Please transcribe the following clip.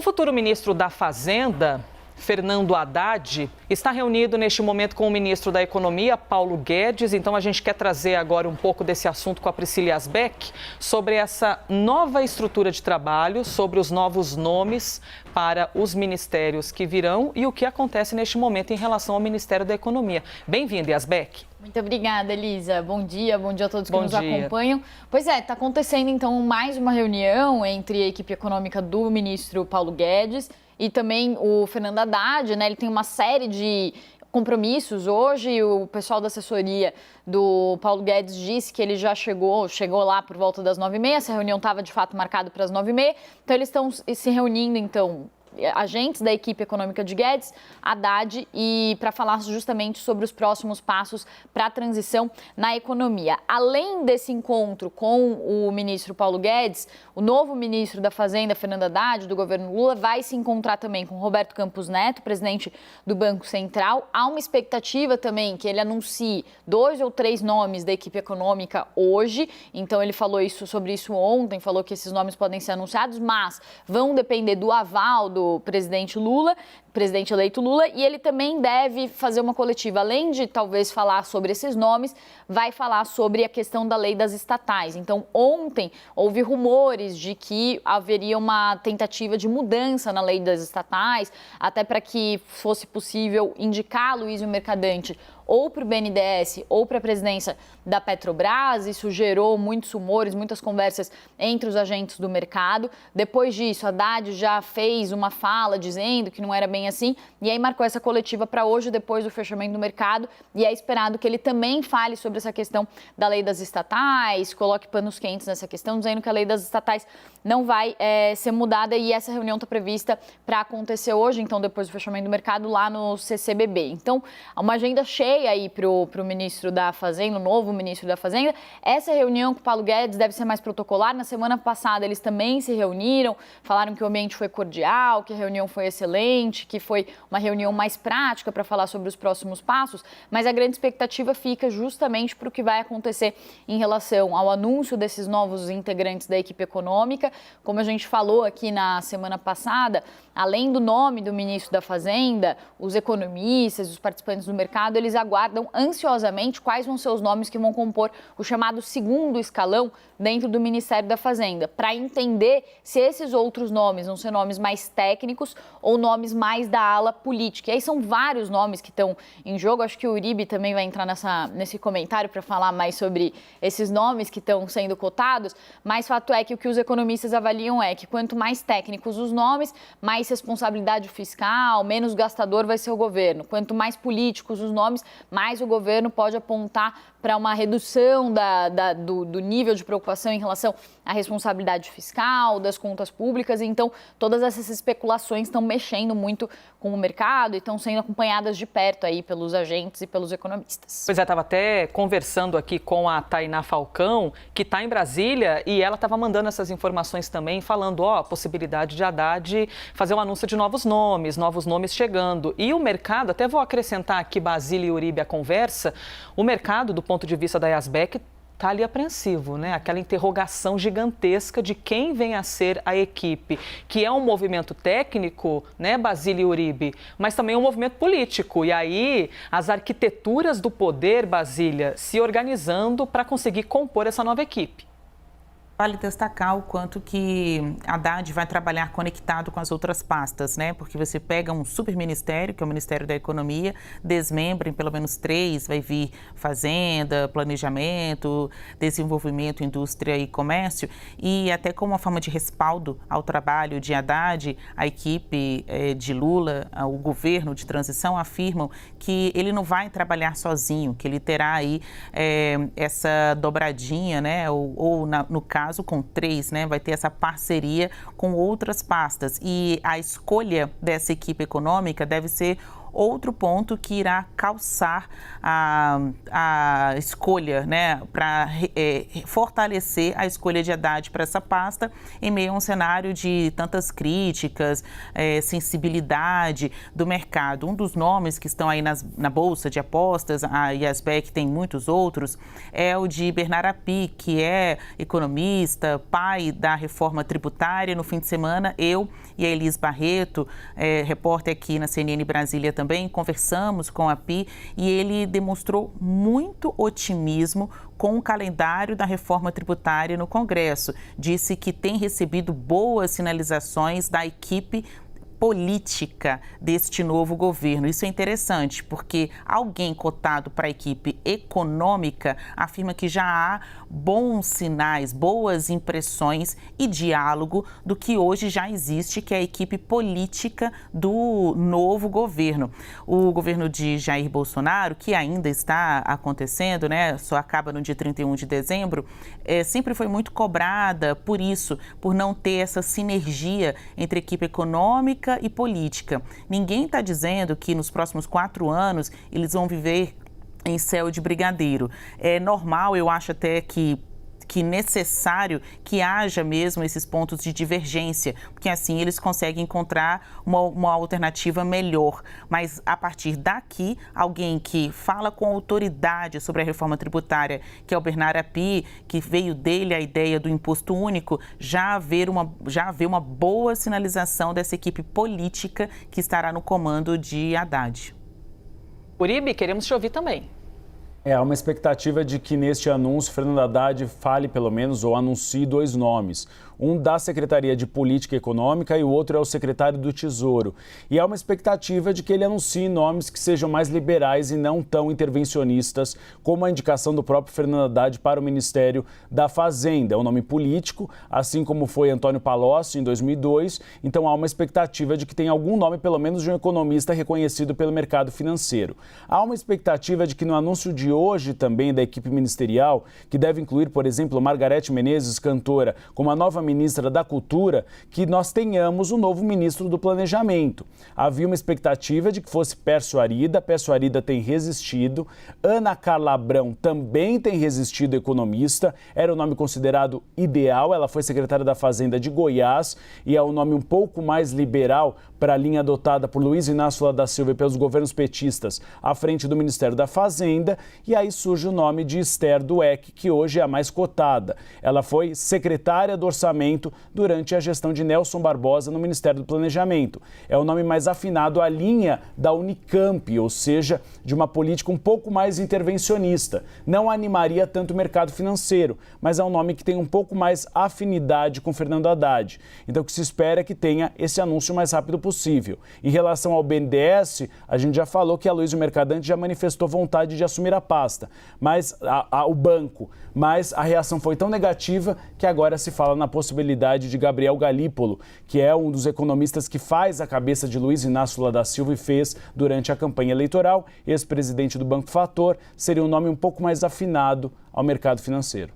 futuro ministro da Fazenda, Fernando Haddad, está reunido neste momento com o ministro da Economia, Paulo Guedes. Então, a gente quer trazer agora um pouco desse assunto com a Priscila Yazbek, sobre essa nova estrutura de trabalho, sobre os novos nomes para os ministérios que virão e o que acontece neste momento em relação ao Ministério da Economia. Bem-vinda, Yazbek. Muito obrigada, Elisa. Bom dia a todos que nos acompanham. Pois é, está acontecendo então mais uma reunião entre a equipe econômica do ministro Paulo Guedes e também o Fernando Haddad, né? Ele tem uma série de compromissos. Hoje, o pessoal da assessoria do Paulo Guedes disse que ele já chegou lá por volta das 9h30. Essa reunião estava, de fato, marcada para as 9h30. Então, eles estão se reunindo, então, agentes da equipe econômica de Guedes, Haddad, e para falar justamente sobre os próximos passos para a transição na economia. Além desse encontro com o ministro Paulo Guedes, o novo ministro da Fazenda, Fernando Haddad, do governo Lula, vai se encontrar também com Roberto Campos Neto, presidente do Banco Central. Há uma expectativa também que ele anuncie 2 ou 3 nomes da equipe econômica hoje. Então, ele falou sobre isso ontem, falou que esses nomes podem ser anunciados, mas vão depender do aval do presidente eleito Lula, e ele também deve fazer uma coletiva. Além de talvez falar sobre esses nomes, vai falar sobre a questão da lei das estatais. Então, ontem houve rumores de que haveria uma tentativa de mudança na lei das estatais, até para que fosse possível indicar Luizio Mercadante ou para o BNDES ou para a presidência da Petrobras. Isso gerou muitos rumores, muitas conversas entre os agentes do mercado. Depois disso, Haddad já fez uma fala dizendo que não era bem assim, e aí marcou essa coletiva para hoje, depois do fechamento do mercado, e é esperado que ele também fale sobre essa questão da lei das estatais, coloque panos quentes nessa questão, dizendo que a lei das estatais não vai ser mudada, e essa reunião está prevista para acontecer hoje, então depois do fechamento do mercado, lá no CCBB. Então, uma agenda cheia aí para o ministro da Fazenda, o novo ministro da Fazenda. Essa reunião com o Paulo Guedes deve ser mais protocolar. Na semana passada eles também se reuniram, falaram que o ambiente foi cordial, que a reunião foi excelente, que foi uma reunião mais prática para falar sobre os próximos passos, mas a grande expectativa fica justamente para o que vai acontecer em relação ao anúncio desses novos integrantes da equipe econômica. Como a gente falou aqui na semana passada, além do nome do ministro da Fazenda, os economistas, os participantes do mercado, eles aguardam ansiosamente quais vão ser os nomes que vão compor o chamado segundo escalão dentro do Ministério da Fazenda, para entender se esses outros nomes vão ser nomes mais técnicos ou nomes mais da ala política. E aí são vários nomes que estão em jogo. Acho que o Uribe também vai entrar nesse comentário para falar mais sobre esses nomes que estão sendo cotados, mas fato é que o que os economistas avaliam é que quanto mais técnicos os nomes, mais responsabilidade fiscal, menos gastador vai ser o governo. Quanto mais políticos os nomes, mais o governo pode apontar para uma redução do nível de preocupação em relação à responsabilidade fiscal, das contas públicas. Então, todas essas especulações estão mexendo muito com o mercado e estão sendo acompanhadas de perto aí pelos agentes e pelos economistas. Pois é, estava até conversando aqui com a Tainá Falcão, que está em Brasília, e ela estava mandando essas informações também, falando, a possibilidade de Haddad fazer um anúncio de novos nomes chegando. E o mercado, até vou acrescentar aqui Basílio e Uribe a conversa, o mercado, do ponto de vista da Yazbek, está ali apreensivo, né? Aquela interrogação gigantesca de quem vem a ser a equipe, que é um movimento técnico, né, Basílio e Uribe, mas também um movimento político. E aí, as arquiteturas do poder, Basília, se organizando para conseguir compor essa nova equipe. Vale destacar o quanto que Haddad vai trabalhar conectado com as outras pastas, né? Porque você pega um superministério, que é o Ministério da Economia, desmembra em pelo menos 3, vai vir Fazenda, Planejamento, Desenvolvimento, Indústria e Comércio, e até como uma forma de respaldo ao trabalho de Haddad, a equipe de Lula, o governo de transição, afirmam que ele não vai trabalhar sozinho, que ele terá aí essa dobradinha, né? No caso, com 3, né, vai ter essa parceria com outras pastas, e a escolha dessa equipe econômica deve ser outro ponto que irá calçar a escolha, né, para fortalecer a escolha de Haddad para essa pasta em meio a um cenário de tantas críticas, sensibilidade do mercado. Um dos nomes que estão aí na Bolsa de Apostas, a Yasbeck tem muitos outros, é o de Bernard Api, que é economista, pai da reforma tributária. No fim de semana, eu e a Elis Barreto, repórter aqui na CNN Brasília também, conversamos com a Api e ele demonstrou muito otimismo com o calendário da reforma tributária no Congresso. Disse que tem recebido boas sinalizações da equipe política deste novo governo. Isso é interessante, porque alguém cotado para a equipe econômica afirma que já há bons sinais, boas impressões e diálogo do que hoje já existe, que é a equipe política do novo governo. O governo de Jair Bolsonaro, que ainda está acontecendo, né, só acaba no dia 31 de dezembro, sempre foi muito cobrada por isso, por não ter essa sinergia entre equipe econômica e política. Ninguém está dizendo que nos próximos 4 anos eles vão viver em céu de brigadeiro. É normal, eu acho até que necessário que haja mesmo esses pontos de divergência, porque assim eles conseguem encontrar uma alternativa melhor. Mas a partir daqui, alguém que fala com autoridade sobre a reforma tributária, que é o Bernard Api, que veio dele a ideia do imposto único, já vê uma boa sinalização dessa equipe política que estará no comando de Haddad. Uribe, queremos te ouvir também. Há uma expectativa de que neste anúncio Fernando Haddad fale pelo menos ou anuncie 2 nomes. Um da Secretaria de Política Econômica e o outro é o secretário do Tesouro. E há uma expectativa de que ele anuncie nomes que sejam mais liberais e não tão intervencionistas, como a indicação do próprio Fernando Haddad para o Ministério da Fazenda. É um nome político, assim como foi Antônio Palocci em 2002. Então há uma expectativa de que tenha algum nome, pelo menos de um economista reconhecido pelo mercado financeiro. Há uma expectativa de que no anúncio de hoje também da equipe ministerial, que deve incluir, por exemplo, Margarete Menezes, cantora, como a nova ministra da Cultura, que nós tenhamos um novo ministro do Planejamento. Havia uma expectativa de que fosse Pércio Arida tem resistido, Ana Carla Abrão também tem resistido, economista, era o nome considerado ideal, ela foi secretária da Fazenda de Goiás e é um nome um pouco mais liberal para a linha adotada por Luiz Inácio Lula da Silva e pelos governos petistas à frente do Ministério da Fazenda, e aí surge o nome de Esther Dweck, que hoje é a mais cotada. Ela foi secretária do Orçamento durante a gestão de Nelson Barbosa no Ministério do Planejamento. É o nome mais afinado à linha da Unicamp, ou seja, de uma política um pouco mais intervencionista. Não animaria tanto o mercado financeiro, mas é um nome que tem um pouco mais afinidade com Fernando Haddad. Então o que se espera é que tenha esse anúncio o mais rápido possível. Em relação ao BNDES, a gente já falou que a Aloysio Mercadante já manifestou vontade de assumir a pasta, mas o banco, mas a reação foi tão negativa que agora se fala na possibilidade de Gabriel Galípolo, que é um dos economistas que faz a cabeça de Luiz Inácio Lula da Silva e fez durante a campanha eleitoral, ex-presidente do Banco Fator, seria um nome um pouco mais afinado ao mercado financeiro.